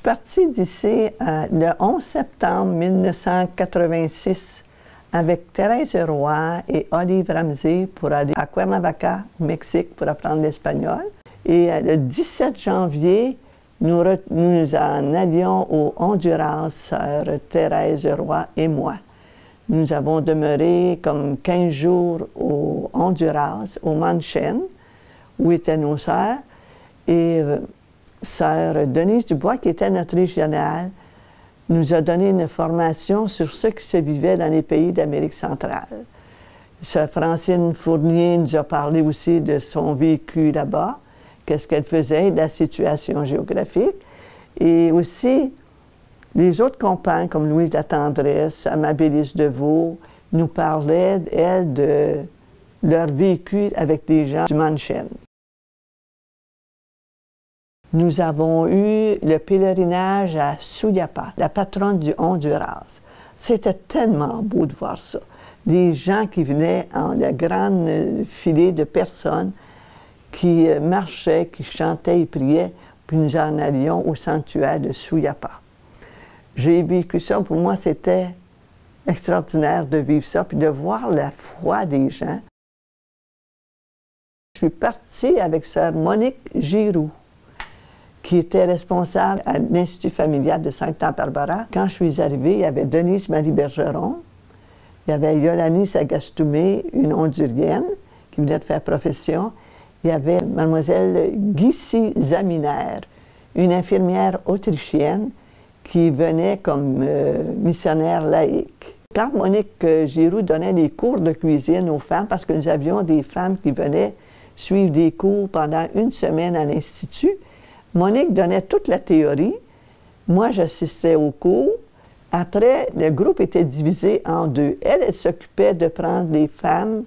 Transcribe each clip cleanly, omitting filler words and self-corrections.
partie d'ici le 11 septembre 1986 avec Thérèse Roy et Olive Ramsey pour aller à Cuernavaca, au Mexique, pour apprendre l'espagnol. Et le 17 janvier, nous en allions au Honduras, sœur Thérèse Roy et moi. Nous avons demeuré comme 15 jours au Honduras, au Manchen, où étaient nos sœurs. Et sœur Denise Dubois, qui était notre régionale, nous a donné une formation sur ce qui se vivait dans les pays d'Amérique centrale. Sœur Francine Fournier nous a parlé aussi de son vécu là-bas, qu'est-ce qu'elle faisait, de la situation géographique. Et aussi, les autres compagnes, comme Louise La Tendresse, Amabilis Deveau, nous parlaient, elles, de leur vécu avec les gens du Manchen. Nous avons eu le pèlerinage à Suyapa, la patronne du Honduras. C'était tellement beau de voir ça. Des gens qui venaient en la grande filée de personnes qui marchaient, qui chantaient et priaient, puis nous en allions au sanctuaire de Suyapa. J'ai vécu ça, pour moi c'était extraordinaire de vivre ça, puis de voir la foi des gens. Je suis partie avec sœur Monique Giroux, qui était responsable à l'Institut familial de Sainte-Barbara. Quand je suis arrivée, il y avait Denise Marie Bergeron, il y avait Yolani Sagastoumé, une Hondurienne, qui venait de faire profession. Il y avait mademoiselle Gissi Zaminer, une infirmière autrichienne qui venait comme missionnaire laïque. Quand Monique Giroux donnait des cours de cuisine aux femmes, parce que nous avions des femmes qui venaient suivre des cours pendant une semaine à l'Institut, Monique donnait toute la théorie. Moi, j'assistais aux cours. Après, le groupe était divisé en deux. Elle s'occupait de prendre des femmes.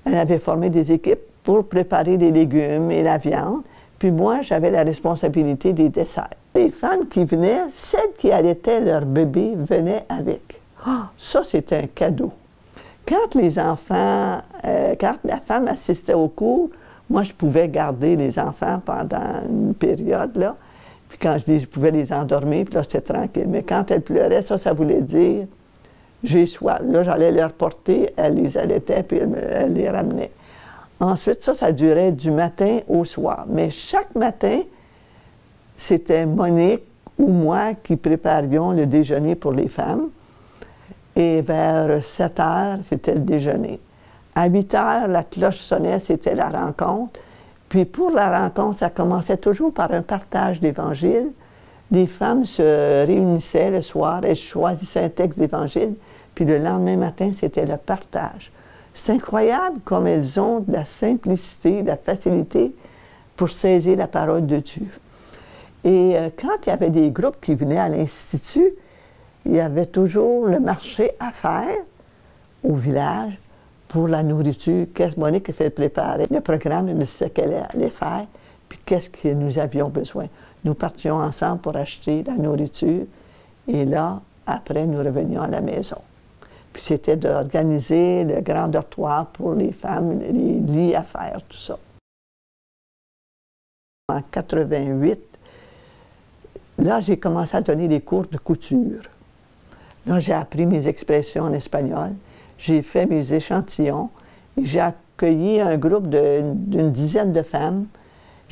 Elle avait formé des équipes pour préparer les légumes et la viande. Puis moi, j'avais la responsabilité des desserts. Les femmes qui venaient, celles qui allaitaient leur bébé, venaient avec. Oh, ça, c'était un cadeau. Quand les enfants, quand la femme assistait aux cours, moi, je pouvais garder les enfants pendant une période, là. Puis quand je pouvais les endormir, puis là, c'était tranquille. Mais quand elles pleuraient, ça voulait dire « j'ai soif ». Là, j'allais leur porter, elles les allaitaient, puis elles les ramenaient. Ensuite, ça durait du matin au soir. Mais chaque matin, c'était Monique ou moi qui préparions le déjeuner pour les femmes. Et vers 7 heures, c'était le déjeuner. À 8 heures, la cloche sonnait, c'était la rencontre. Puis pour la rencontre, ça commençait toujours par un partage d'Évangile. Les femmes se réunissaient le soir, elles choisissaient un texte d'Évangile, puis le lendemain matin, c'était le partage. C'est incroyable comme elles ont de la simplicité, de la facilité pour saisir la parole de Dieu. Et quand il y avait des groupes qui venaient à l'Institut, il y avait toujours le marché à faire au village pour la nourriture. Qu'est-ce que Monique a fait préparer? Le programme de ce qu'elle allait faire, puis qu'est-ce que nous avions besoin. Nous partions ensemble pour acheter la nourriture, et là, après, nous revenions à la maison. Puis c'était d'organiser le grand dortoir pour les femmes, les lits à faire, tout ça. En 88, là, j'ai commencé à donner des cours de couture. Là, j'ai appris mes expressions en espagnol. J'ai fait mes échantillons. J'ai accueilli un groupe d'une dizaine de femmes.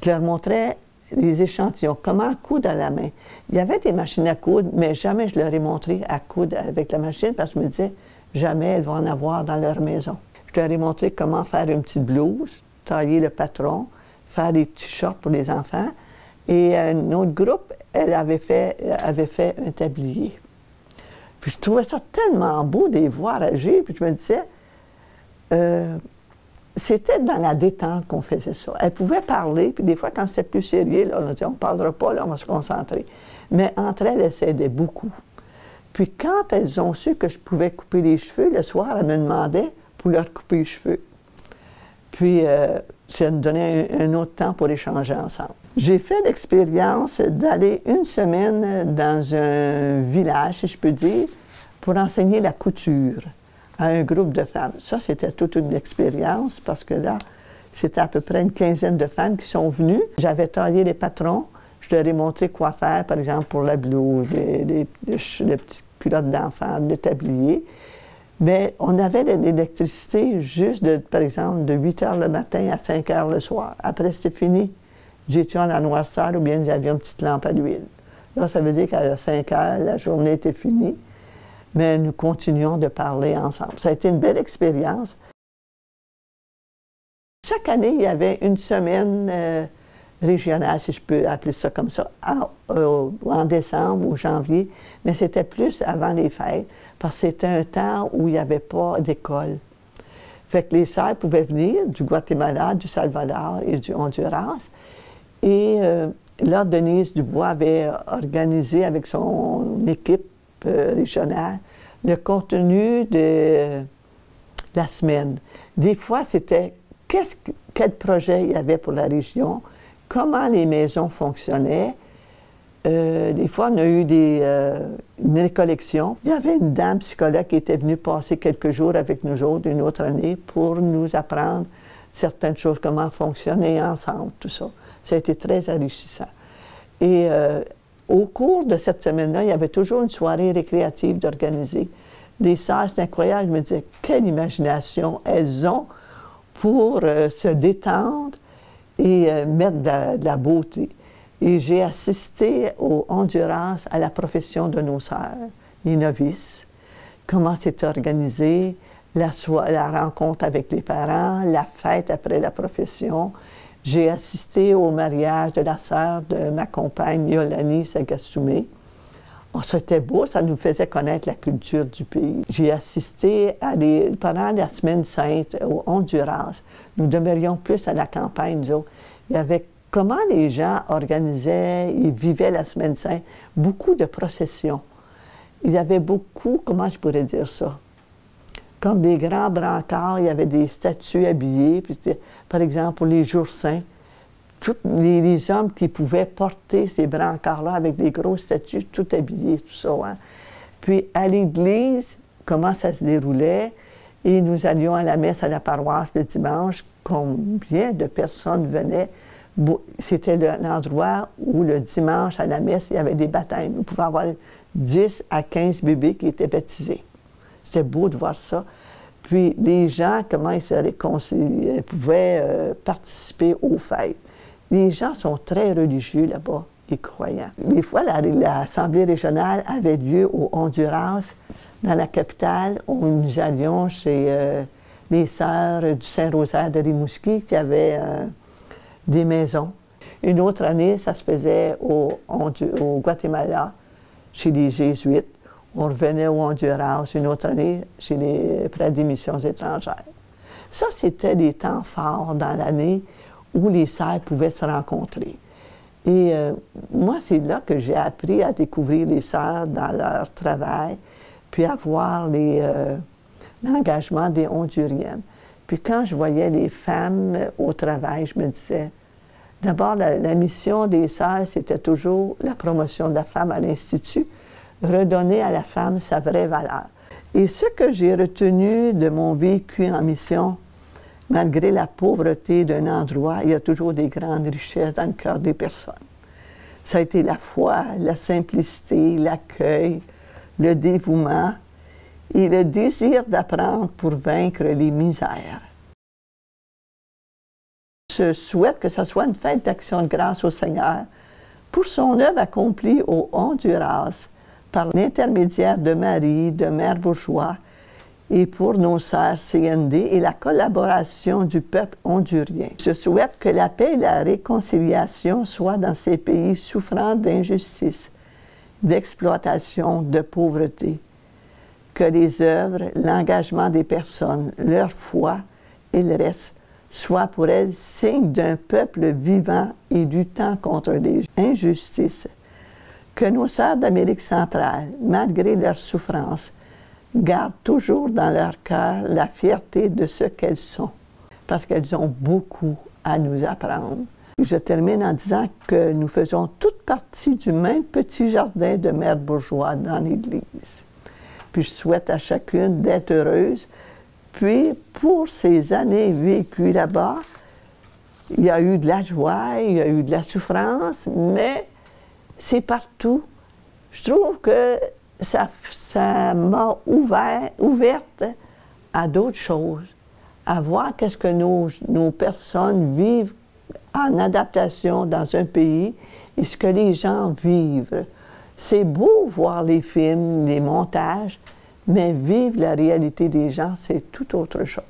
Je leur montrais les échantillons, comment coudre à la main. Il y avait des machines à coudre, mais jamais je leur ai montré à coudre avec la machine parce que je me disais, jamais elles vont en avoir dans leur maison. Je leur ai montré comment faire une petite blouse, tailler le patron, faire des petits shorts pour les enfants. Et un autre groupe, elle avait fait un tablier. Puis je trouvais ça tellement beau de les voir agir, puis je me disais, c'était dans la détente qu'on faisait ça. Elles pouvaient parler, puis des fois, quand c'était plus sérieux, là, on a dit, on ne parlera pas, là, on va se concentrer. Mais entre elles, elles s'aidaient beaucoup. Puis quand elles ont su que je pouvais couper les cheveux, le soir, elles me demandaient pour leur couper les cheveux. Puis ça nous donnait un autre temps pour échanger ensemble. J'ai fait l'expérience d'aller une semaine dans un village, si je peux dire, pour enseigner la couture à un groupe de femmes. Ça, c'était toute une expérience parce que là, c'était à peu près une quinzaine de femmes qui sont venues. J'avais taillé les patrons, Je leur ai montré quoi faire, par exemple, pour la blouse, les petites culottes d'enfants, le tablier. Mais on avait l'électricité juste, par exemple, de 8 h le matin à 5 h le soir. Après, c'était fini. J'étais en la noirceur ou bien j'avais une petite lampe à l'huile. Là, ça veut dire qu'à 5 h, la journée était finie. Mais nous continuons de parler ensemble. Ça a été une belle expérience. Chaque année, il y avait une semaine régionale, si je peux appeler ça comme ça, en décembre ou janvier, mais c'était plus avant les fêtes, parce que c'était un temps où il n'y avait pas d'école. Fait que les sœurs pouvaient venir du Guatemala, du Salvador et du Honduras. Et là, Denise Dubois avait organisé avec son équipe régionale le contenu de la semaine. Des fois, c'était quel projet il y avait pour la région, comment les maisons fonctionnaient. Des fois, on a eu une récollection. Il y avait une dame psychologue qui était venue passer quelques jours avec nous autres, une autre année, pour nous apprendre certaines choses, comment fonctionner ensemble, tout ça. Ça a été très enrichissant. Et au cours de cette semaine-là, il y avait toujours une soirée récréative d'organiser. Les sœurs, c'est incroyable, je me disais, quelle imagination elles ont pour se détendre et mettre de la beauté. Et j'ai assisté au Honduras à la profession de nos sœurs, les novices, comment c'était organisé, la rencontre avec les parents, la fête après la profession. J'ai assisté au mariage de la sœur de ma compagne, Yolani Sagastume. Oh, c'était beau, ça nous faisait connaître la culture du pays. J'ai assisté pendant la Semaine sainte au Honduras. Nous demeurions plus à la campagne, nous autres. Il y avait comment les gens organisaient et vivaient la Semaine sainte. Beaucoup de processions. Il y avait beaucoup, comment je pourrais dire ça? Comme des grands brancards, il y avait des statues habillées. Puis, par exemple, pour les jours saints, tous les hommes qui pouvaient porter ces brancards-là avec des grosses statues, tout habillés, tout ça. Hein. Puis à l'église, comment ça se déroulait, et nous allions à la messe à la paroisse le dimanche, combien de personnes venaient. C'était l'endroit où le dimanche à la messe, il y avait des baptêmes. Vous pouvez avoir 10 à 15 bébés qui étaient baptisés. C'était beau de voir ça. Puis les gens, comment ils se réconciliaient, pouvaient participer aux fêtes. Les gens sont très religieux là-bas et croyants. Des fois, l'Assemblée régionale avait lieu au Honduras, dans la capitale, où nous allions chez les sœurs du Saint-Rosaire de Rimouski qui avaient des maisons. Une autre année, ça se faisait au Guatemala, chez les Jésuites. On revenait au Honduras une autre année près des missions étrangères. Ça, c'était des temps forts dans l'année où les sœurs pouvaient se rencontrer. Et moi, c'est là que j'ai appris à découvrir les sœurs dans leur travail, puis à voir l'engagement des Honduriennes. Puis quand je voyais les femmes au travail, je me disais, d'abord, la mission des sœurs, c'était toujours la promotion de la femme à l'Institut, redonner à la femme sa vraie valeur. Et ce que j'ai retenu de mon vécu en mission, malgré la pauvreté d'un endroit, il y a toujours des grandes richesses dans le cœur des personnes. Ça a été la foi, la simplicité, l'accueil, le dévouement et le désir d'apprendre pour vaincre les misères. Je souhaite que ce soit une fête d'action de grâce au Seigneur pour son œuvre accomplie au Honduras par l'intermédiaire de Marie, de Mère Bourgeois, et pour nos sœurs CND et la collaboration du peuple hondurien. Je souhaite que la paix et la réconciliation soient dans ces pays souffrant d'injustice, d'exploitation, de pauvreté. Que les œuvres, l'engagement des personnes, leur foi et le reste soient pour elles signe d'un peuple vivant et luttant contre les injustices. Que nos sœurs d'Amérique centrale, malgré leurs souffrances, gardent toujours dans leur cœur la fierté de ce qu'elles sont, parce qu'elles ont beaucoup à nous apprendre. Je termine en disant que nous faisons toute partie du même petit jardin de Mère Bourgeois dans l'Église. Puis je souhaite à chacune d'être heureuse. Puis, pour ces années vécues là-bas, il y a eu de la joie, il y a eu de la souffrance, mais c'est partout. Je trouve que ça m'a ouverte à d'autres choses, à voir qu'est-ce que nos personnes vivent en adaptation dans un pays et ce que les gens vivent. C'est beau voir les films, les montages, mais vivre la réalité des gens, c'est tout autre chose.